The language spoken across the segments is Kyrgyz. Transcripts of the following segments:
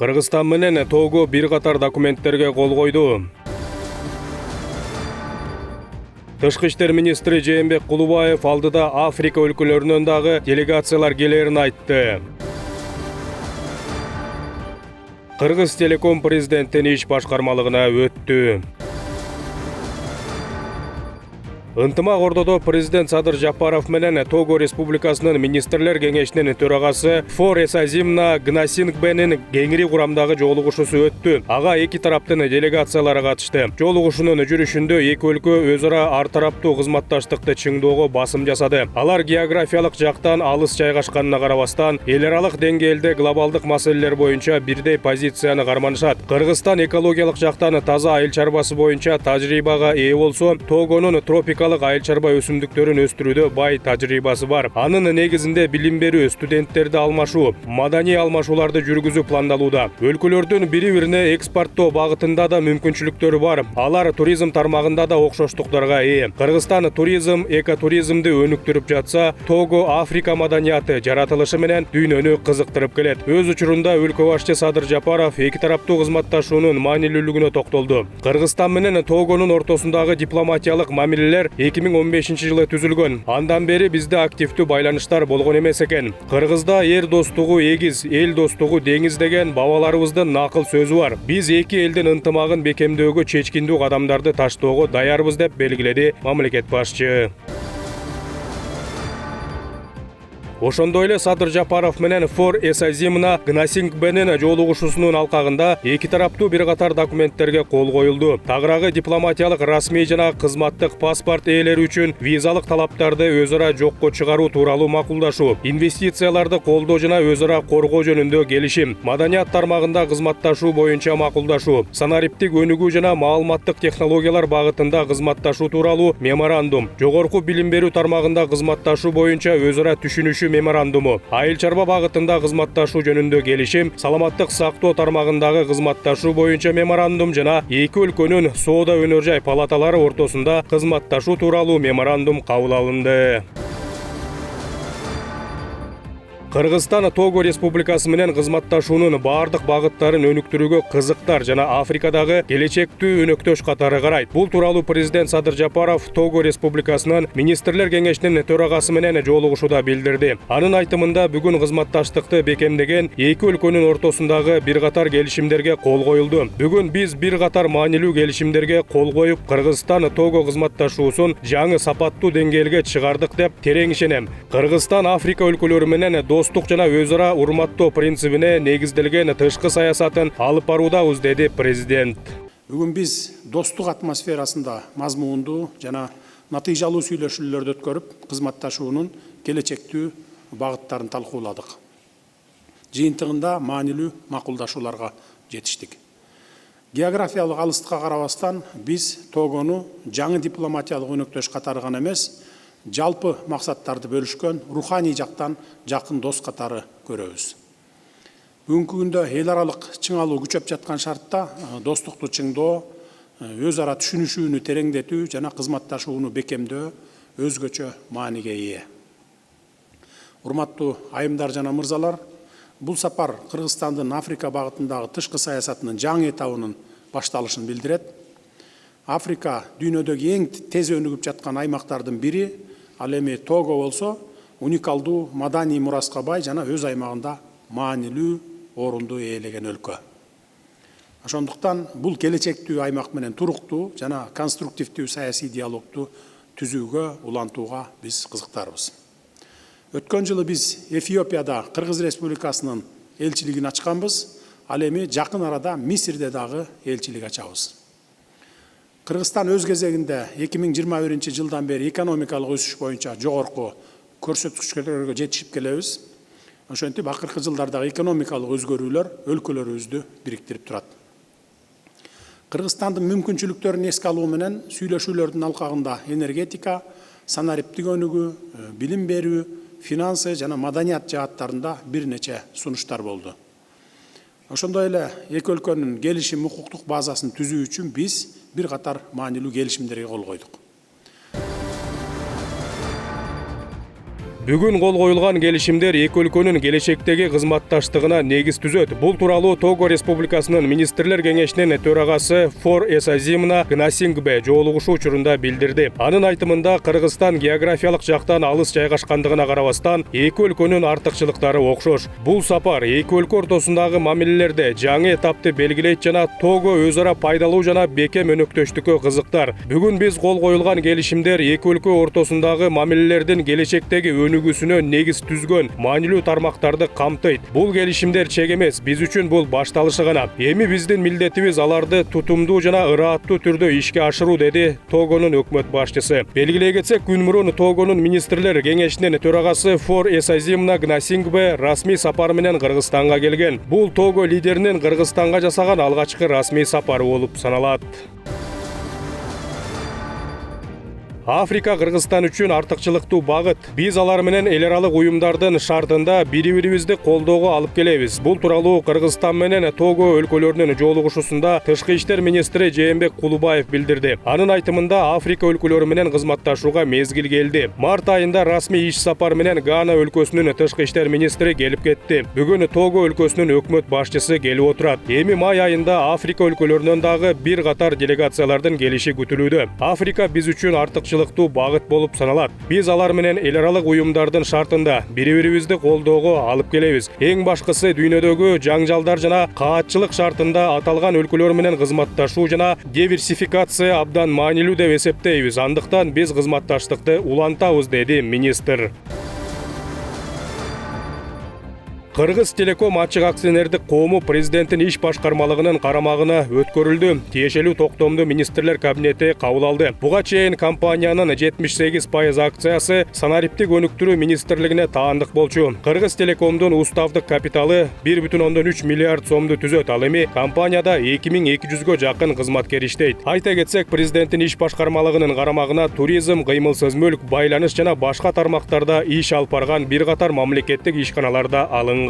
Кыргызстан менен Того бир катар документтерге кол койду. Тышкы иштер министри Жээнбек Кулубаев алдыда Африка өлкөлөрүнөн дагы делегациялар келерин айтты. Кыргыз Телеком президенттин иш башкармалыгына өттү. Ынтымак ордодо президент Садыр Жапаров менен Того Республикасынын министрлер кеңешинин төрагасы Фор Эсазимна Гнасингбенин кеңири курамдагы жолугушуусу өттү. Ага эки тараптын делегациялары катышты. Жолугушуунун жүрүшүндө эки өлкө өз ара ар тараптуу кызматташтыкты чыңдоого басым жасады. Алар географиялык жактан алыс жайгашканына карабастан, эл аралык деңгээлде глобалдык маселелер боюнча бирдей позицияны карманышат. Кыргызстан экологиялык жактан таза айыл чарбасы боюнча тажрыйбага ээ болсо, Тогонун тропикалык айыл чарба өсүмдүктөрүн өстүрүүдө бай тажрыйбасы бар. Анын негизинде билим берүү, студенттерди алмашуу, маданий алмашууларды жүргүзүү пландалууда. Өлкөлөрдүн бири-бирине экспорттоо багытында да мүмкүнчүлүктөрү бар. Алар туризм тармагында да окшоштуктарга ээ. Кыргызстан туризм, экотуризмди өнүктүрүп жатса, Того Африка маданияты жаратылышы менен дүйнөнү кызыктырып келет. Өз учурунда өлкө башчы Садыр Жапаров эки тараптуу кызматташуунун маанилүүлүгүнө токтолду. Кыргызстан менен Тогонун ортосундагы дипломатиялык мамилелер 2015-жылы түзүлгөн. Андан бери бизде активдүү байланыштар болгон эмес экен. Кыргызда эр достугу эгиз, эл достугу деңиз деген бабаларыбыздын накыл сөзү бар. Биз эки элдин ынтымагын бекемдөөгө чечкиндүү кадамдарды таштоого даярбыз деп белгиледи мамлекет башчы. Ошондой эле Садыр Жапаров менен Фор Эсазимна Гнасингбенин жолугушуусунун алкагында эки тараптуу бир катар документтерге кол коюлду. Тагыраагы дипломатиялык расмий жана кызматтык паспорт ээлери үчүн визалык талаптарды өз ара жокко чыгаруу тууралуу макулдашуу, инвестицияларды колдоо жана өз ара коргоо жөнүндө келишим, маданият тармагында кызматташуу боюнча макулдашуу, санариптик өнүгүү жана маалыматтык технологиялар багытында кызматташуу тууралуу меморандум, жогорку билим берүү тармагында кызматташуу боюнча өз ара түшүнүшүү меморандуму, айыл чарба багытында кызматташуу жөнүндө келишим, саламаттык сактоо тармагындагы кызматташуу боюнча меморандум жана эки өлкөнүн соода өнөр жай палаталары ортосунда кызматташуу тууралуу меморандум кабыл алынды. Кыргызстан Того Республикасы менен кызматташуунун баардык багыттарын өнүктүрүүгө кызыктар жана Африкадагы келечектүү өнөктөш катары карайт. Бул тууралуу президент Садыр Жапаров Того Республикасынын министрлер кеңешинин төрагасы менен жолугушууда билдирди. Анын айтымында бүгүн кызматташтыкты бекемдеген эки өлкөнүн ортосундагы бир катар келишимдерге кол коюлду. Бүгүн биз бир катар маанилүү келишимдерге кол коюп, Кыргызстан Того кызматташуусун жаңы сапаттуу деңгээлге чыгардык деп терең ишенем. Кыргызстан Африка өлкөлөрү менен достук жана өз ара урматтоо принцибине негизделген тышкы саясатын алып баруудабыз, деди президент. Бүгүн биз достук атмосферасында мазмундуу жана натыйжалуу сүйлөшүүлөрдү өткөрүп, кызматташуунун келечектүү багыттарын талкууладык. Жыйынтыгында маанилүү макулдашууларга жетиштик. Географиялык алыстыкка карабастан биз Тогону жаңы дипломатиялык өнөктөш катары гана эмес, жалпы максаттарды бөлүшкөн руханий жактан жакын дос катары көрөбүз. Бүгүнкү күндө эл аралык чыңалуу күчөп жаткан шартта достукту чыңдоо, өз ара түшүнүшүүнү тереңдетүү жана кызматташууну бекемдөө өзгөчө мааниге ээ. Урматтуу айымдар жана мырзалар, бул сапар Кыргызстандын Африка багытындагы тышкы саясатынын жаңы этабынын башталышын билдирет. Африка дүйнөдөгү эң тез өнүгүп жаткан аймактардын бири, ал эми Того болсо, уникалдуу маданий мураска бай жана өз аймагында маанилүү орунду ээлеген өлкө. Ошондуктан бул келечектүү аймак менен туруктуу жана конструктивдүү саясий диалогду түзүүгө, улантууга биз кызыктарбыз. Өткөн жылы биз Эфиопияда Кыргыз Республикасынын элчилигин ачканбыз, ал эми жакын арада Мисирде дагы элчилик ачабыз. Кыргызстан өз кезегинде 2021-жылдан бери экономикалык өсүш боюнча жогорку көрсөткүчтөргө жетишип келебиз. Ошентип акыркы жылдардагы экономикалык өзгөрүүлөр өлкөлөрүбүздү бириктирип турат. Кыргызстандын мүмкүнчүлүктөрүн эске алуу менен сүйлөшүүлөрдүн алкагында энергетика, санариптик өнүгүү, билим берүү, финансы жана маданият жааттарында бир нече сунуштар болду. Ошондой эле эки өлкөнүн келишим укуктук базасын түзүү үчүн биз бир катар маанилүү келишимдерге кол койдук. Бүгүн кол коюлган келишимдер эки өлкөнүн келечектеги кызматташтыгына негиз түзөт. Бул тууралуу Того Республикасынын министрлер кеңешинин төрагасы Фор Эсазимна Гнасингбе жолугушуу учурунда билдирди. Анын айтымында Кыргызстан географиялык жактан алыс жайгашкандыгына карабастан эки өлкөнүн артыкчылыктары окшош. Бул сапар эки өлкө ортосундагы мамилелерде жаңы этапты белгилейт жана Того өз ара пайдалуу жана бекем өнөктөштүккө кызыктар. Бүгүн биз кол коюлган келишимдер эки өлкө ортосундагы мамилелердин келечектеги өнүгүүсүнө негиз түзгөн маанилүү тармактарды камтыйт. Бул келишимдер чек эмес, биз үчүн бул башталышы гана. Эми биздин милдетибиз аларды тутумдуу жана ырааттуу түрдө ишке ашыруу, деди Тогонун өкмөт башчысы. Белгилей кетсек, күн мурун Тогонун министрлер кеңешинин төрагасы Фор Эсазимна Гнасингбе расмий сапар менен Кыргызстанга келген. Бул Того лидеринин Кыргызстанга жасаган алгачкы расмий сапары болуп саналат. Африка Кыргызстан үчүн артыкчылыктуу багыт. Биз алар менен эл аралык уюмдардын шартында бири-бирибизди колдоого алып келебиз. Бул тууралуу Кыргызстан менен Того өлкөлөрүнүн жолугушуусунда Тышкы иштер министри Жээнбек Кулубаев билдирди. Анын айтымында Африка өлкөлөрү менен кызматташууга мезгил келди. Март айында расмий иш сапар менен Гана өлкөсүнүн Тышкы иштер министри келип кетти. Бүгүн Того өлкөсүнүн өкмөт башчысы келип отурат. Эми май айында Африка өлкөлөрүнөн дагы бир катар делегациялардын келиши күтүлүүдө. Африка биз үчүн артыкчылыктуу багыт болуп саналат. Биз алар менен эл аралык уюмдардын шартында бири-бирибизди колдоого алып келебиз. Эң башкысы дүйнөдөгү жаңжалдар жана каатчылык шартында аталган өлкөлөр менен кызматташуу жана диверсификация абдан маанилүү деп эсептейбиз. Андыктан биз кызматташтыкты улантабыз, деди министр. Кыргыз Телеком ачык акционердик коому президенттин иш башкармалыгынын карамагына өткөрүлдү. Тиешелүү токтомду министрлер кабинети кабыл алды. Буга чейин компаниянын 78% акциясы санариптик өнүктүрүү министрлигине таандык болчу. Кыргыз Телекомдун уставдык капиталы 1,3 миллиард сомду түзөт. Ал эми компанияда 2200гө жакын кызматкер иштейт. Айта кетсек, президенттин иш башкармалыгынын карамагына туризм, кыймылсыз мүлк, байланыш жана башка тармактарда иш алып барган бир катар мамлекеттик ишканалар да алынган.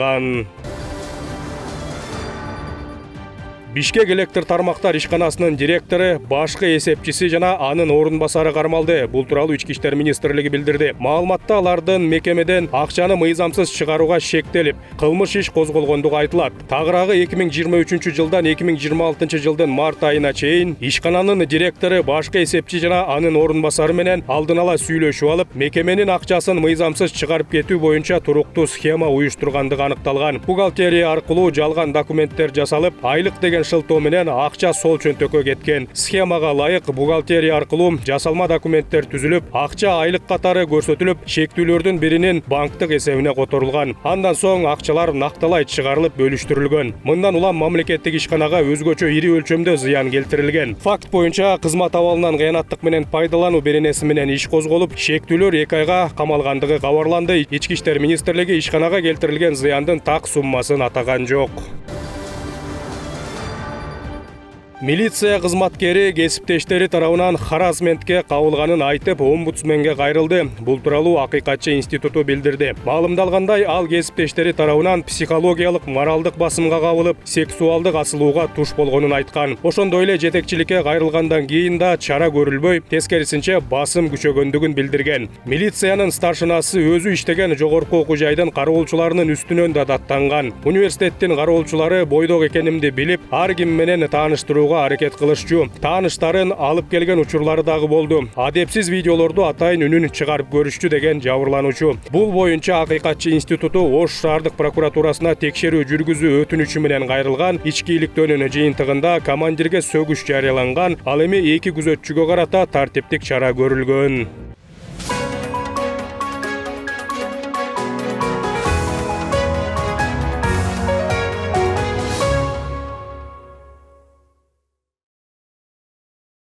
Бишкек электр тармактар ишканасынын директору, башкы эсепчиси жана анын орун басары кармалды. Бул тууралуу Ички иштер министрлиги билдирди. Маалыматта алардын мекемеден акчаны мыйзамсыз чыгарууга шектелип, кылмыш иш козголгондугу айтылат. Тагыраагы 2023 жылдан 2026 жылдын март айына чейин ишкананын директору, башкы эсепчи жана анын орун басары менен алдын ала сүйлөшүп алып, мекеменин акчасын мыйзамсыз чыгарып кетүү боюнча туруктуу схема уюштургандыгы аныкталган. Бухгалтерия аркылуу жалган документтер жасалып, айлык деген шылтоо менен акча сол чөнтөккө кеткен. Схемага ылайык бухгалтерия аркылуу жасалма документтер түзүлүп, акча айлык катары көрсөтүлүп, шектүүлөрдүн биринин банктык эсебине которулган. Андан соң акчалар накталай чыгарылып бөлүштүрүлгөн. Мындан улам мамлекеттик ишканага өзгөчө ири өлчөмдө зыян келтирилген. Факт боюнча кызмат абалынан кыянаттык менен пайдалануу беренеси менен иш козголуп, шектүүлөр 2 айга камалгандыгы кабарланды. Ички иштер министрлиги ишканага келтирилген зыяндын так суммасын атаган жок. Милиция кызматкери кесиптештери тарабынан харассментке кабылганын айтып, омбудсменге кайрылды. Бул тууралуу Акыйкатчы институту билдирди. Маалымдалгандай, ал кесиптештери тарабынан психологиялык, моралдык басымга кабылып, сексуалдык асылууга туш болгонун айткан. Ошондой эле жетекчиликке кайрылгандан кийин да чара көрүлбөй, тескерисинче басым күчөгөндүгүн билдирген. Милициянын старшинасы өзү иштеген жогорку окуу жайдын кароолчуларынын үстүнөн да даттанган. Университеттин кароолчулары бойдок экенимди билип, ар ким менен тааныштырууга аракет кылышчу. Тааныштарын алып келген учурлары дагы болду. Адепсиз видеолорду атайын үнүн чыгарып көрүшчү деген жабырлануучу. Бул боюнча Акыйкатчы институту Ош шаардык прокуратурасына текшерүү жүргүзүү өтүнүчү менен кайрылган. Ички иликтөөнүн жыйынтыгында командирге сөгүш жарыяланган. Ал эми 2 күзөтчүгө карата тартиптик чара көрүлгөн.